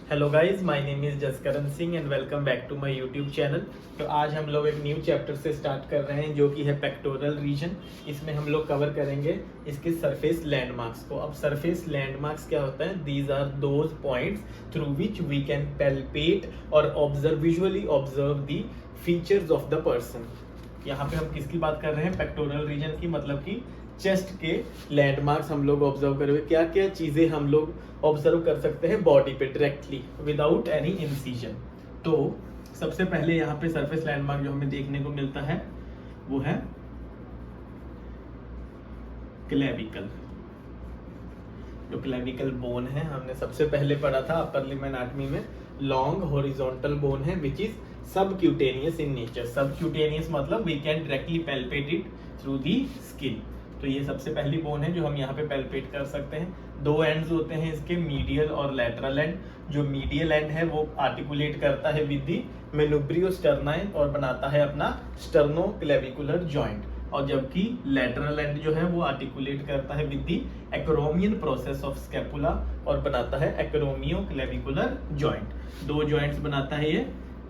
Hello guys, my name is Jaskaran Singh and welcome back to my YouTube channel. तो आज हम लोग एक न्यू चैप्टर से स्टार्ट कर रहे हैं जो कि है पेक्टोरल रीजन। इसमें हम लोग कवर करेंगे इसके सरफेस लैंडमार्क्स को। अब सरफेस लैंडमार्क्स क्या होता है? These are those points through which we can palpate और visually observe the features of the person. यहाँ पे हम किसकी बात कर रहे हैं? पेक्टोरल रीजन की, मतलब कि चेस्ट के लैंडमार्क्स हम लोग ऑब्जर्व करेंगे। क्या क्या चीजें हम लोग ऑब्जर्व कर सकते हैं बॉडी पे डायरेक्टली विदाउट एनी इंसिजन। तो सबसे पहले यहाँ पे सरफेस लैंडमार्क जो हमें देखने को मिलता है वो है क्लेविकल। जो क्लेविकल बोन है हमने सबसे पहले पढ़ा था अपर लिम्ब एनाटॉमी में, लॉन्ग हॉरिजॉन्टल बोन है which is subcutaneous in nature. Subcutaneous मतलब we can directly palpate it through the skin. तो ये सबसे पहली बोन है जो हम यहाँ पे पैल्पेट कर सकते हैं। दो एंड्स होते हैं इसके, मीडियल और लैटरल एंड। जो मीडियल एंड है वो आर्टिकुलेट करता है विद दी मेनुब्रियोस्टर्नाई और बनाता है अपना स्टर्नोक्लेविकुलर जॉइंट, और जबकि लैटरल एंड जो है वो आर्टिकुलेट करता है with the acromion process of scapula और बनाता है एक्रोमियोक्लेविकुलर जॉइंट। दो जॉइंट्स बनाता है ये,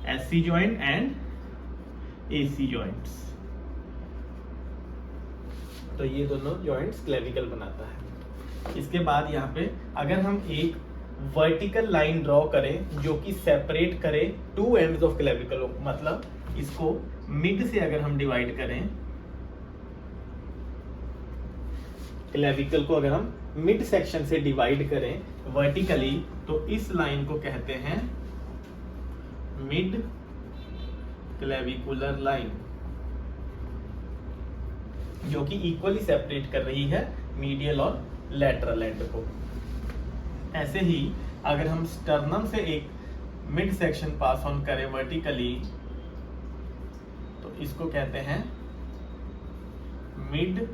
SC joint and AC joints. तो ये दोनों जॉइंट्स क्लेविकल बनाता है। इसके बाद यहाँ पे अगर हम एक वर्टिकल लाइन ड्रॉ करें जो कि सेपरेट करे टू एंड्स ऑफ क्लेविकल, मतलब इसको मिड से अगर हम डिवाइड करें, क्लेविकल को अगर हम मिड सेक्शन से डिवाइड करें वर्टिकली, तो इस लाइन को कहते हैं मिड क्लेविकुलर लाइन, जो कि इक्वली सेपरेट कर रही है मीडियल और लैटरल एंड को। ऐसे ही अगर हम स्टर्नम से एक मिड सेक्शन पास ऑन करें वर्टिकली, तो इसको कहते हैं मिड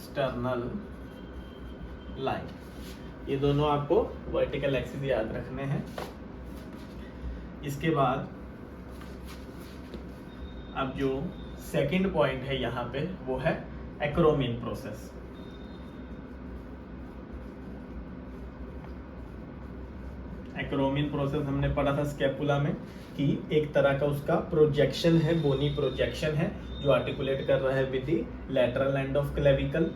स्टर्नल लाइन। ये दोनों आपको वर्टिकल एक्सिस याद रखने हैं। इसके बाद अब जो सेकंड पॉइंट है यहाँ पे वो है एक्रोमियन प्रोसेस। एक्रोमियन प्रोसेस हमने पढ़ा था स्कैपुला में कि एक तरह का उसका प्रोजेक्शन है, बोनी प्रोजेक्शन है जो आर्टिकुलेट कर रहा है with the lateral end of clavicle.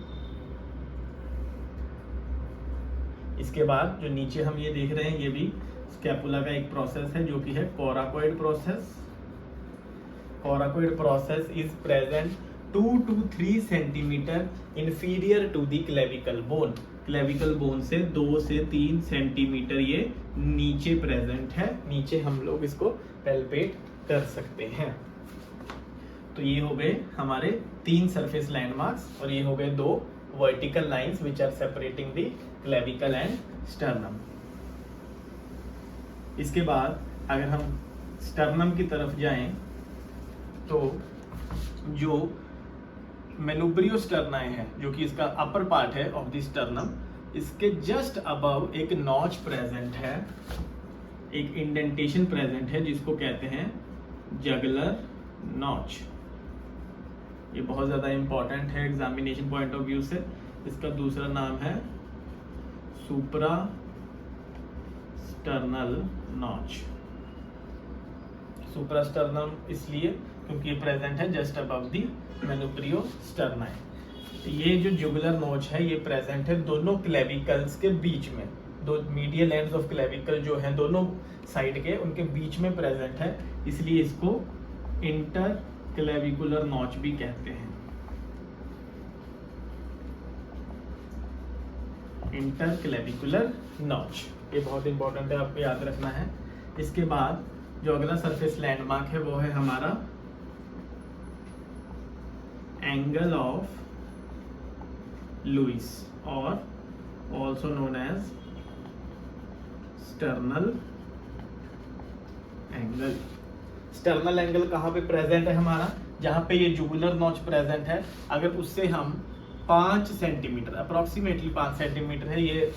इसके बाद जो नीचे हम ये देख रहे हैं ये भी स्कैपुला का एक प्रोसेस है जो कि है coracoid process. Coracoid process is present 2 to 3 centimetre inferior to the clavicle bone। clavicle bone से 2 से 3 सेंटीमीटर ये नीचे प्रेजेंट है। नीचे हम लोग इसको पैल्पेट कर सकते हैं। तो ये हो गए हमारे 3 सरफेस लैंडमार्क्स, और ये हो गए 2 vertical lines which are separating the clavicle and sternum. इसके बाद अगर हम स्टर्नम की तरफ जाएं तो जो मेनुब्रियोस्टर्नाई है जो कि इसका अपर पार्ट है ऑफ द स्टर्नम, इसके जस्ट अबव एक नॉच प्रेजेंट है, एक इंडेंटेशन प्रेजेंट है जिसको कहते हैं जगुलर नॉच। ये बहुत ज्यादा इंपॉर्टेंट है एग्जामिनेशन पॉइंट ऑफ व्यू से। इसका दूसरा नाम है सुप्रा स्टर्नल नॉच। सुप्रास्टर्नम इसलिए क्योंकि ये प्रेजेंट है जस्ट अबव दी मेनुब्रियोस्टर्नाई। ये जो जुगुलर नोच है ये प्रेजेंट है दोनों क्लेविकल्स के बीच में। दो मीडियल एंड्स ऑफ क्लेविकल जो है दोनों साइड के, उनके बीच में प्रेजेंट है, इसलिए इसको इंटर क्लेविकुलर नॉच भी कहते हैं। इंटर क्लेविकुलर नॉच ये बहुत इंपॉर्टेंट है, आपको याद रखना है। इसके बाद जो अगला सरफेस लैंडमार्क है वो है हमारा एंगल ऑफ लुइस और also known as sternal angle. Sternal angle कहाँ पे प्रेजेंट है हमारा? जहाँ पे ये जुगुलर नॉच प्रेजेंट है, अगर उससे हम 5 सेंटीमीटर अप्रोक्सीमेटली 5 सेंटीमीटर है, ये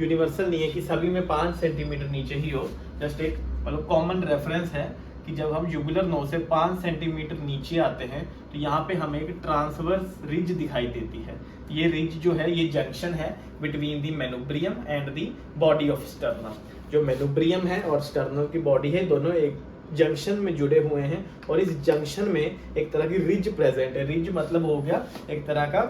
यूनिवर्सल नहीं है कि सभी में 5 सेंटीमीटर नीचे ही हो, जस्ट एक मतलब कॉमन रेफरेंस है। कि जब हम जुगुलर नोज से 5 सेंटीमीटर नीचे आते हैं तो यहाँ पे हमें एक ट्रांसवर्स रिज दिखाई देती है। ये रिज जो है ये जंक्शन है between the manubrium and the body of sternum. जो मेनुब्रियम है और स्टर्नम की बॉडी है दोनों एक जंक्शन में जुड़े हुए हैं और इस जंक्शन में एक तरह की रिज प्रेजेंट है। रिज मतलब हो गया एक तरह का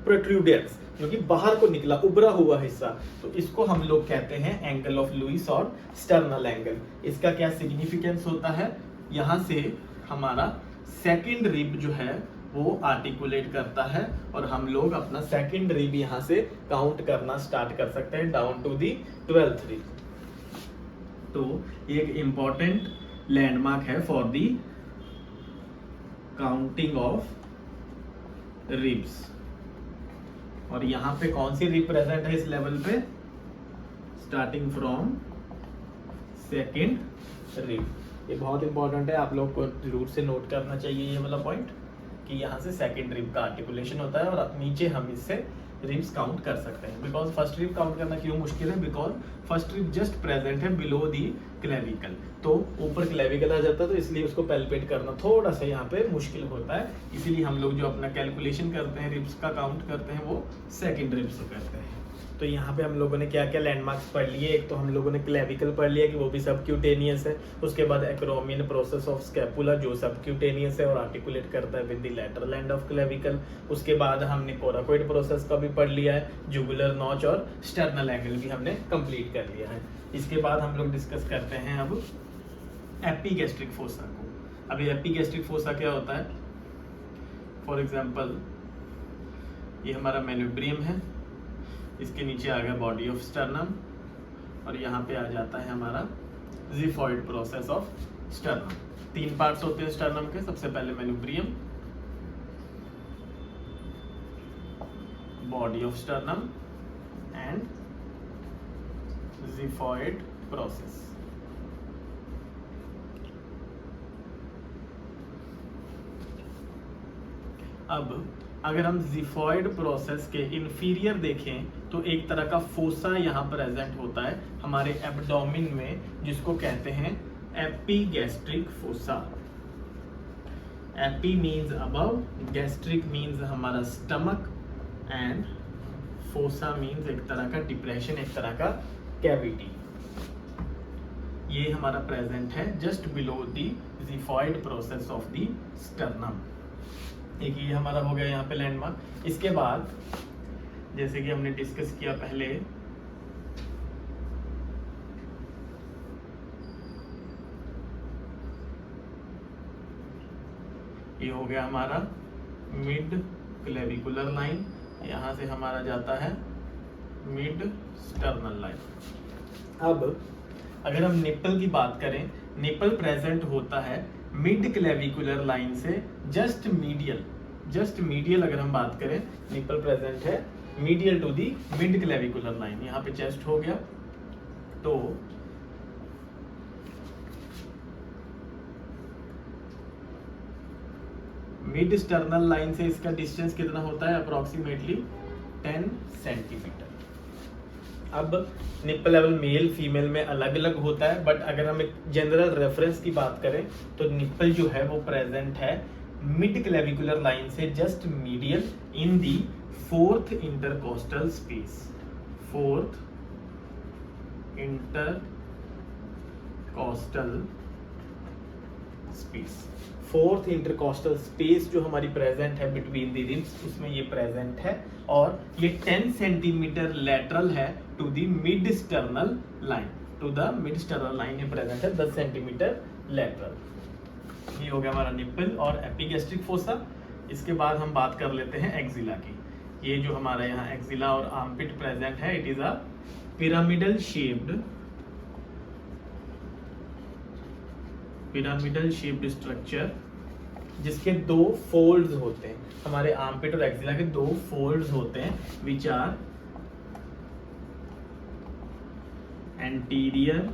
प्रोट्रूडेंस जो कि बाहर को निकला उभरा हुआ हिस्सा। तो इसको हम लोग कहते हैं एंगल ऑफ लुईस और स्टर्नल एंगल। इसका क्या सिग्निफिकेंस होता है, यहाँ से हमारा सेकंड रिब जो है वो आर्टिकुलेट करता है और हम लोग अपना सेकंड रिब यहाँ से काउंट करना स्टार्ट कर सकते हैं down to the 12th rib. तो ये एक इंपॉर्टेंट लैंडमार्क है for the counting of ribs. और यहाँ पे कौन सी रिब प्रेजेंट है इस लेवल पे, स्टार्टिंग फ्रॉम सेकंड रिब। ये बहुत इंपॉर्टेंट है, आप लोग को जरूर से नोट करना चाहिए ये वाला पॉइंट कि यहाँ से सेकंड रिब का आर्टिकुलेशन होता है और नीचे हम इससे रिब्स काउंट कर सकते हैं। बिकॉज फर्स्ट रिब काउंट करना क्यों मुश्किल है, because first rib just present है बिलो दी क्लेविकल, तो ऊपर क्लेविकल आ जाता है तो इसलिए उसको पैल्पेट करना थोड़ा सा यहाँ पे मुश्किल होता है। इसीलिए हम लोग जो अपना कैलकुलेशन करते हैं रिब्स का काउंट करते हैं वो सेकंड रिब्स से करते हैं। तो यहाँ पे हम लोगों ने क्या क्या लैंडमार्क्स पढ़ लिए, एक तो हम लोगों ने क्लेविकल पढ़ लिया कि वो भी सबक्यूटेनियस है। उसके बाद एक्रोमियन प्रोसेस ऑफ स्कैपुला जो सबक्यूटेनियस है और आर्टिकुलेट करता है with the lateral end of clavicle. उसके बाद हमने कोराकोइड प्रोसेस का भी पढ़ लिया है, जुगुलर नॉच और स्टर्नल एंगल भी हमने कंप्लीट कर लिया है। इसके बाद हम लोग डिस्कस करते हैं अब एपिगैस्ट्रिक फोसा को। अभी एपिगैस्ट्रिक फोसा क्या होता है, फॉर एग्जाम्पल ये हमारा मेनुब्रियम है, इसके नीचे आ गया बॉडी ऑफ स्टर्नम और यहाँ पे आ जाता है हमारा xiphoid process of sternum. 3 parts होते हैं स्टर्नम के, सबसे पहले manubrium, body of sternum and xiphoid process. अब अगर हम जिफॉइड प्रोसेस के इंफीरियर देखें तो एक तरह का फोसा यहाँ प्रेजेंट होता है हमारे एब्डोमिन में, जिसको कहते हैं epigastric fossa. AP means above, gastric means हमारा स्टमक एंड फोसा मीन्स एक तरह का डिप्रेशन, एक तरह का कैविटी। ये हमारा प्रेजेंट है just below the xiphoid process of the sternum. एक ये हमारा हो गया यहाँ पे लैंडमार्क। इसके बाद जैसे कि हमने डिस्कस किया पहले, ये हो गया हमारा मिड क्लेविकुलर लाइन, यहाँ से हमारा जाता है मिड स्टर्नल लाइन। अब अगर हम निप्पल की बात करें, निप्पल प्रेजेंट होता है मिड क्लेविकुलर लाइन से जस्ट मीडियल अगर हम बात करें, निप्पल प्रेजेंट है medial to the mid clavicular line. यहाँ पे चेस्ट हो गया, तो मिड स्टर्नल लाइन से इसका डिस्टेंस कितना होता है, अप्रोक्सीमेटली 10 सेंटीमीटर। अब निप्पल लेवल मेल फीमेल में अलग अलग होता है, बट अगर हम एक जनरल रेफरेंस की बात करें तो निप्पल जो है वो प्रेजेंट है मिड क्लेविकुलर लाइन से जस्ट मीडियल इन दी 4th intercostal space. 4th intercostal space, 4th intercostal space जो हमारी प्रेजेंट है बिटवीन द रिब्स, उसमें ये प्रेजेंट है और ये 10 सेंटीमीटर लेटरल है to the mid sternal line. To the mid sternal line ये प्रेजेंट है 10 सेंटीमीटर लेटरल। ये हो गया हमारा निप्पल और एपिगैस्ट्रिक फोसा। इसके बाद हम बात कर लेते हैं एक्सिला की। ये जो हमारा यहाँ एक्सिला और आर्मपिट प्रेजेंट है, it is a pyramidal shaped structure जिसके 2 फोल्ड्स होते हैं। हमारे आर्मपिट और एक्सिला के 2 फोल्ड्स होते हैं which are anterior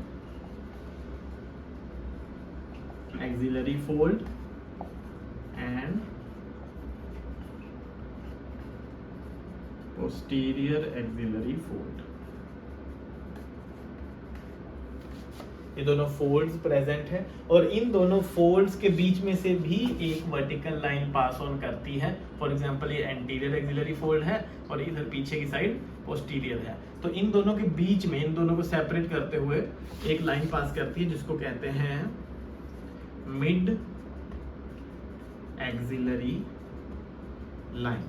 axillary fold and posterior axillary fold। ये दोनों फोल्ड्स प्रेजेंट है और इन दोनों फोल्ड्स के बीच में से भी एक वर्टिकल लाइन पास ऑन करती है। फॉर एग्जांपल ये एंटीरियर एक्सिलरी फोल्ड है और इधर पीछे की साइड पोस्टीरियर है, तो इन दोनों के बीच में, इन दोनों को सेपरेट करते हुए एक लाइन पास करती है जिसको कहते हैं mid axillary line.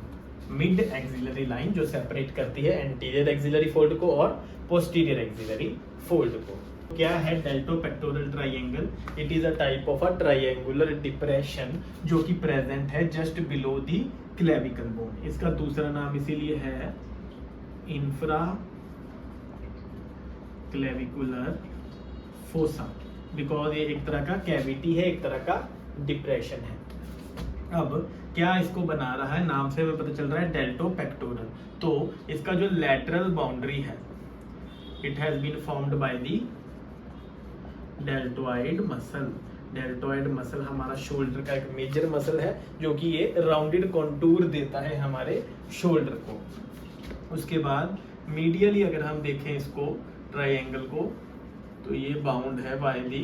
Mid axillary line जो सेपरेट करती है एंटीरियर एक्सिलरी फोल्ड को और पोस्टीरियर एक्सिलरी फोल्ड को। क्या है deltopectoral triangle? It is a type of a triangular depression जो कि प्रेजेंट है just below the clavicle bone. इसका दूसरा नाम इसीलिए है इंफ्रा क्लेविकुलर फोसा, बिकॉज ये एक तरह का कैविटी है, एक तरह का डिप्रेशन है। अब क्या इसको बना रहा है, नाम से हमें पता चल रहा है डेल्टोपेक्टोरल। तो इसका जो लैटरल बाउंड्री है, it has been formed by the deltoid muscle. Deltoid muscle हमारा शोल्डर का एक मेजर मसल है जो कि ये राउंडेड कॉन्टूर देता है हमारे शोल्डर को। उसके बाद मीडियली अगर हम देखें इसको ट्रायंगल को, तो ये बाउंड है by the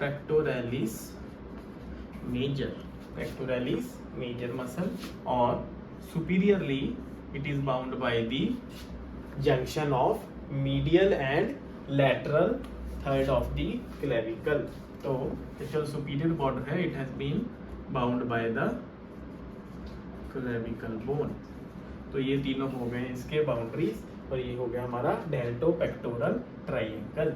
pectoralis major muscle और superiorly it is bound by the junction of medial and lateral third of the clavicle। तो जो सुपीरियर बॉर्डर है, it has been bound by the clavicle bone. तो ये तीनों हो गए इसके बाउंड्रीज और ये हो गया हमारा डेल्टोपेक्टोरल ट्रायंगल।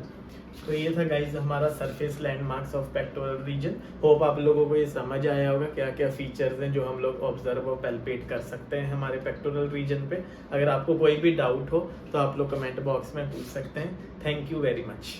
तो ये था गाइज हमारा surface landmarks of pectoral region. Hope आप लोगों को ये समझ आया होगा क्या क्या फीचर्स हैं जो हम लोग ऑब्जर्व और पैल्पेट कर सकते हैं हमारे पेक्टोरल रीजन पे। अगर आपको कोई भी डाउट हो तो आप लोग कमेंट बॉक्स में पूछ सकते हैं। Thank you very much.